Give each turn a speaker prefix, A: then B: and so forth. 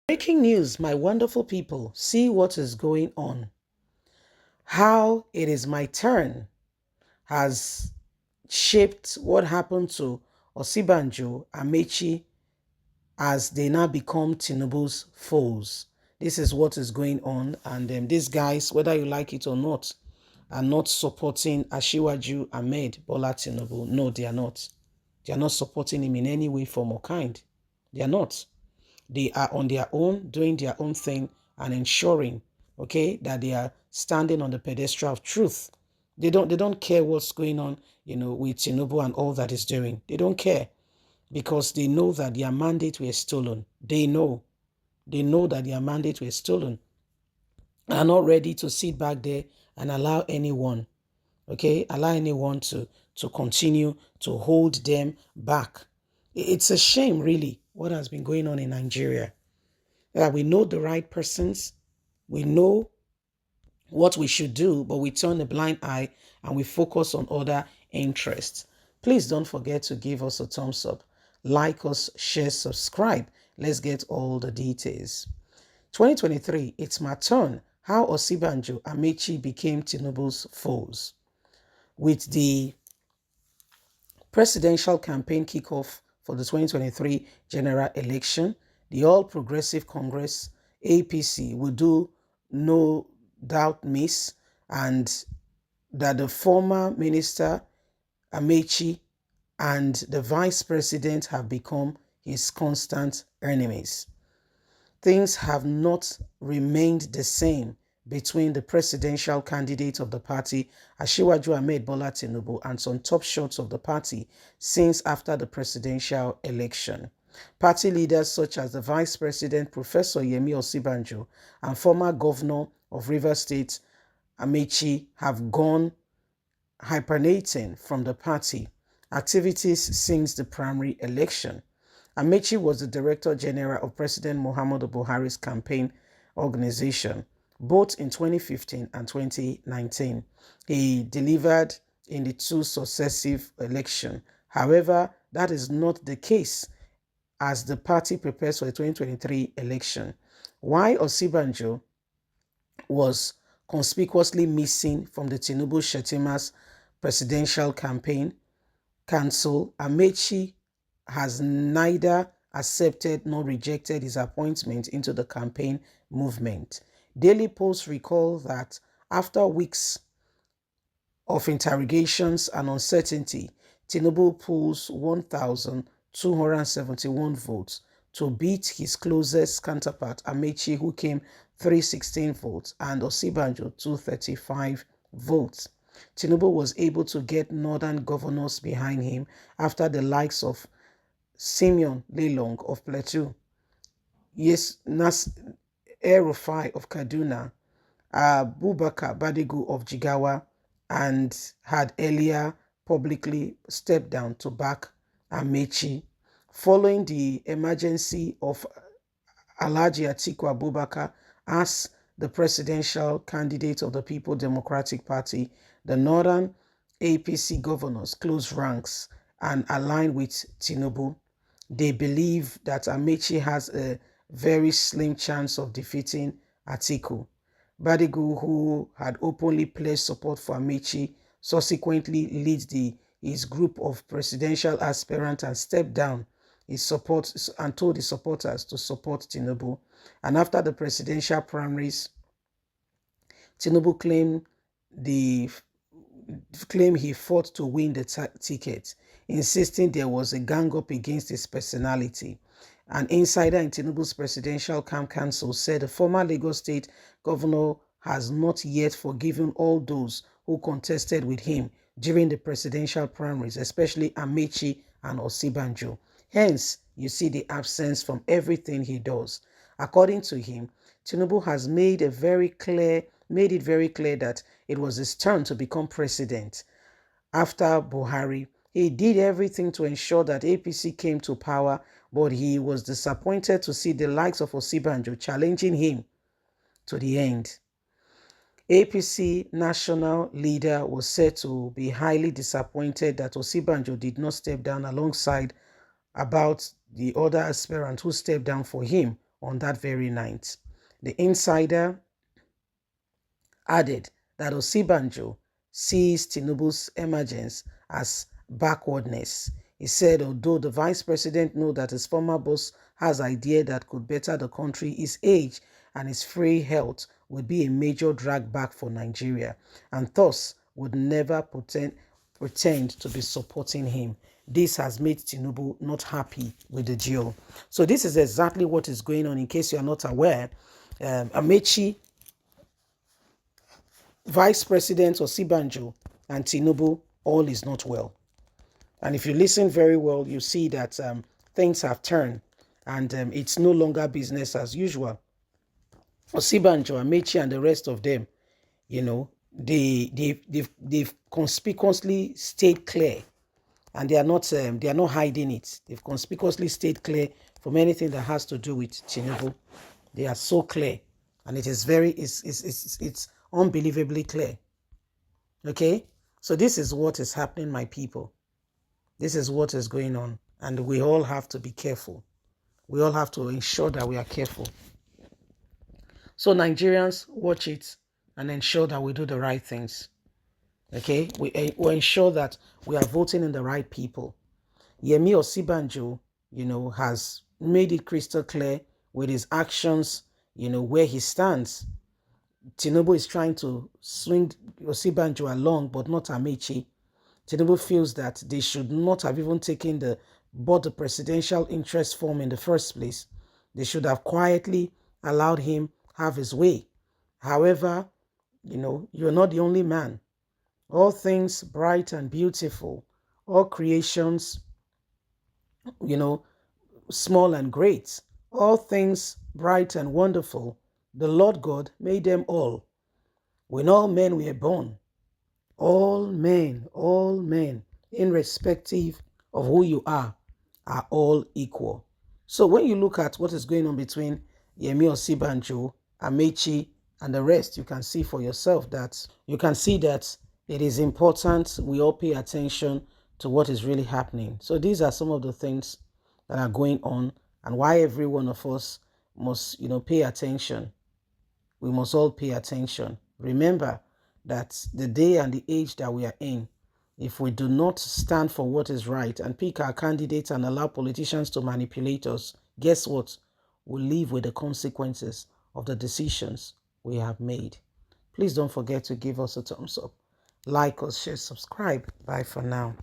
A: Breaking news, my wonderful people. See what is going on. How it is my turn has shaped what happened to Osinbajo, Amaechi, as they now become Tinubu's foes. This is what is going on. And these guys, whether you like it or not, are not supporting Asiwaju Ahmed Bola Tinubu. No, they are not. They are not supporting him in any way, form, or kind. They are not. They are on their own, doing their own thing and ensuring, okay, that they are standing on the pedestal of truth. They don't care what's going on, with Tinubu and all that is doing. They don't care because they know that their mandate were stolen. They know that their mandate were stolen. Are not ready to sit back there and allow anyone, to continue to hold them back. It's a shame, really, what has been going on in Nigeria. That we know the right persons, we know what we should do, but we turn a blind eye and we focus on other interests. Please don't forget to give us a thumbs up, like us, share, subscribe. Let's get all the details. 2023, it's my turn. How Osinbajo, Amaechi became Tinubu's foes. With the presidential campaign kickoff for the 2023 general election, the All Progressive Congress, APC, will do no doubt miss, and that the former minister, Amaechi, and the vice president have become his constant enemies. Things have not remained the same between the presidential candidate of the party, Asiwaju Ahmed Bola Tinubu, and some top shots of the party since after the presidential election. Party leaders such as the Vice President, Professor Yemi Osinbajo, and former Governor of Rivers State, Amaechi, have gone hibernating from the party activities since the primary election. Amaechi was the Director General of President Muhammadu Buhari's campaign organization, both in 2015 and 2019. He delivered in the two successive elections. However, that is not the case as the party prepares for the 2023 election. Why Osinbajo was conspicuously missing from the Tinubu Shetima's presidential campaign council, Amaechi has neither accepted nor rejected his appointment into the campaign movement. Daily Post recall that after weeks of interrogations and uncertainty, Tinubu pulls 1,271 votes to beat his closest counterpart, Amaechi, who came 316 votes, and Osinbajo 235 votes. Tinubu was able to get northern governors behind him after the likes of Simeon Lelong of Plateau, yes, Nas El-Rufai of Kaduna, Abubakar Badigu of Jigawa, and had earlier publicly stepped down to back Amaechi. Following the emergency of Alhaji Atiku Abubakar as the presidential candidate of the People Democratic Party, the northern APC governors closed ranks and aligned with Tinubu. They believe that Amaechi has a very slim chance of defeating Atiku. Badigu, who had openly pledged support for Amaechi, subsequently leads his group of presidential aspirants and stepped down his support and told his supporters to support Tinubu. And after the presidential primaries, Tinubu claimed he fought to win the ticket, insisting there was a gang-up against his personality. An insider in Tinubu's presidential camp council said the former Lagos State governor has not yet forgiven all those who contested with him during the presidential primaries, especially Amaechi and Osinbajo. Hence, you see the absence from everything he does. According to him, Tinubu has made it very clear that it was his turn to become president. After Buhari, he did everything to ensure that APC came to power, but he was disappointed to see the likes of Osinbajo challenging him to the end. APC national leader was said to be highly disappointed that Osinbajo did not step down alongside about the other aspirant who stepped down for him on that very night. The insider added that Osinbajo sees Tinubu's emergence as backwardness. He said, although the vice president knows that his former boss has idea that could better the country, his age and his free health would be a major drag back for Nigeria, and thus would never pretend to be supporting him. This has made Tinubu not happy with the deal. So this is exactly what is going on. In case you are not aware, Amaechi, Vice President Osinbajo, and Tinubu, all is not well. And if you listen very well, you see that things have turned, and it's no longer business as usual. Osinbajo, Amaechi, and the rest of them, they've conspicuously stayed clear, and they are not hiding it. They've conspicuously stayed clear from anything that has to do with Tinubu. They are so clear, and it is it's unbelievably clear. Okay, so this is what is happening, my people. This is what is going on, and we all have to be careful. We all have to ensure that we are careful. So Nigerians, watch it and ensure that we do the right things. Okay, we ensure that we are voting in the right people. Yemi Osinbajo, has made it crystal clear with his actions, where he stands. Tinubu is trying to swing Osinbajo along, but not Amaechi. Tinubu feels that they should not have even taken bought the presidential interest form in the first place. They should have quietly allowed him have his way. However, you're not the only man. All things bright and beautiful, all creations, small and great, all things bright and wonderful, the Lord God made them all. When all men were born, all men, irrespective of who you are all equal. So when you look at what is going on between Yemi Osinbajo, Amaechi, and the rest, you can see for yourself that it is important we all pay attention to what is really happening. So these are some of the things that are going on, and why every one of us must, pay attention. We must all pay attention. Remember that the day and the age that we are in, if we do not stand for what is right and pick our candidates and allow politicians to manipulate us, guess what? We'll live with the consequences of the decisions we have made. Please don't forget to give us a thumbs up, like us, share, subscribe. Bye for now.